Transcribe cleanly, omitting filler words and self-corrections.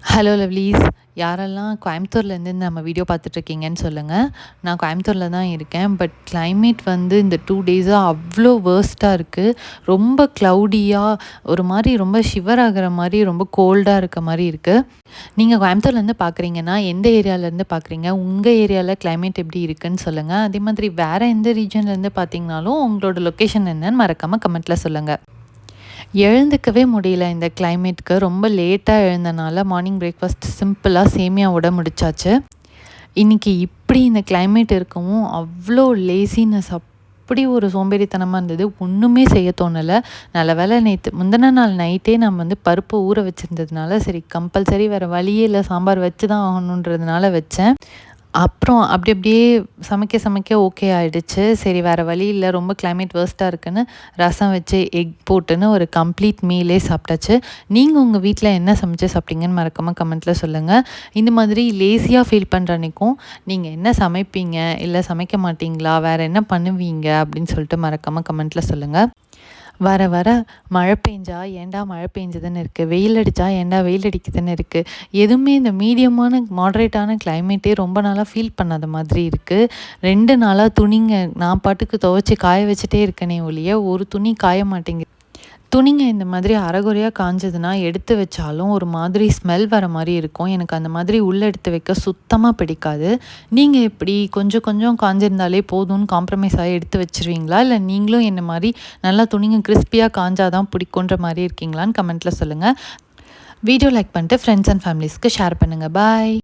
Hello lovelies. யாரெல்லாம் கோயம்புத்தூர்லேருந்து நம்ம வீடியோ பார்த்துட்ருக்கீங்கன்னு சொல்லுங்கள். நான் கோயம்புத்தூரில் தான் இருக்கேன். பட் கிளைமேட் வந்து இந்த 2 டேஸாக அவ்வளோ வேர்ஸ்ட்டாக இருக்குது. ரொம்ப க்ளவுடியாக ஒரு மாதிரி ரொம்ப ஷிவர் ஆகிற மாதிரி ரொம்ப கோல்டாக இருக்க மாதிரி இருக்குது. நீங்கள் கோயம்புத்தூர்லேருந்து பார்க்குறீங்கன்னா எந்த ஏரியாவிலேருந்து பார்க்குறீங்க, உங்கள் ஏரியாவில் கிளைமேட் எப்படி இருக்குன்னு சொல்லுங்கள். அதே மாதிரி வேறு எந்த ரீஜன்லேருந்து பார்த்தீங்கனாலும் உங்களோட லொக்கேஷன் என்னன்னு மறக்காமல் கமெண்ட்டில் சொல்லுங்கள். எழுந்துக்கவே முடியல இந்த கிளைமேட்க்கு. ரொம்ப லேட்டாக எழுந்தனால மார்னிங் பிரேக்ஃபாஸ்ட் சிம்பிளாக சேமியாவோட முடிச்சாச்சு. இன்றைக்கி இப்படி இந்த கிளைமேட் இருக்கவும் அவ்வளோ லேசினஸ், அப்படி ஒரு சோம்பேறித்தனமாக இருந்தது. ஒன்றுமே செய்ய தோணலை. நல்ல வேளை முந்தின நாள் நைட்டே நம்ம வந்து பருப்பு ஊற வச்சுருந்ததுனால சரி கம்பல்சரி வேறு வழியே இல்லை, சாம்பார் வச்சு தான் ஆகணுன்றதுனால வச்சேன். அப்புறம் அப்படியே சமைக்க ஓகே ஆகிடுச்சு. சரி வேறு வழி இல்லை, ரொம்ப கிளைமேட் வேர்ஸ்ட்டாக இருக்குன்னு ரசம் வச்சு எக் போட்டுன்னு ஒரு கம்ப்ளீட் மீலே சாப்பிட்டாச்சு. நீங்கள் உங்கள் வீட்டில் என்ன சமைச்சு சாப்பிட்டீங்கன்னு மறக்காமல் கமெண்ட்டில் சொல்லுங்கள். இந்த மாதிரி லேசியாக ஃபீல் பண்ணுற அன்றைக்கும் நீங்கள் என்ன சமைப்பீங்க, இல்லை சமைக்க மாட்டிங்களா, வேறு என்ன பண்ணுவீங்க அப்படின்னு சொல்லிட்டு மறக்காமல் கமெண்ட்டில் சொல்லுங்கள். வர வர மழை பெஞ்சா ஏன்டா மழை பெஞ்சதுன்னு இருக்குது, வெயில் அடித்தா ஏன்டா வெயில் அடிக்குதுன்னு இருக்குது. எதுவுமே இந்த மீடியமான மாட்ரேட்டான கிளைமேட்டே ரொம்ப நாளாக ஃபீல் பண்ணாத மாதிரி இருக்குது. 2 நாளாக துணிங்க நான் பாட்டுக்கு துவைச்சி காய வச்சுட்டே இருக்கேனே ஒழிய ஒரு துணி காய மாட்டேங்குது. துணிங்க இந்த மாதிரி அரைகுறையாக காஞ்சதுன்னா எடுத்து வச்சாலும் ஒரு மாதிரி ஸ்மெல் வர மாதிரி இருக்கும். எனக்கு அந்த மாதிரி உள்ளே எடுத்து வைக்க சுத்தமாக பிடிக்காது. நீங்கள் எப்படி கொஞ்சம் கொஞ்சம் காஞ்சிருந்தாலே போதும்னு காம்ப்ரமைஸ் ஆகி எடுத்து வச்சுருவீங்களா, இல்லை நீங்களும் என்ன மாதிரி நல்லா துணிங்க கிறிஸ்பியாக காஞ்சாதான் பிடிக்குன்ற மாதிரி இருக்கீங்களான்னு கமெண்ட்டில் சொல்லுங்கள். வீடியோ லைக் பண்ணிட்டு ஃப்ரெண்ட்ஸ் அண்ட் ஃபேமிலிஸ்க்கு ஷேர் பண்ணுங்கள். பாய்.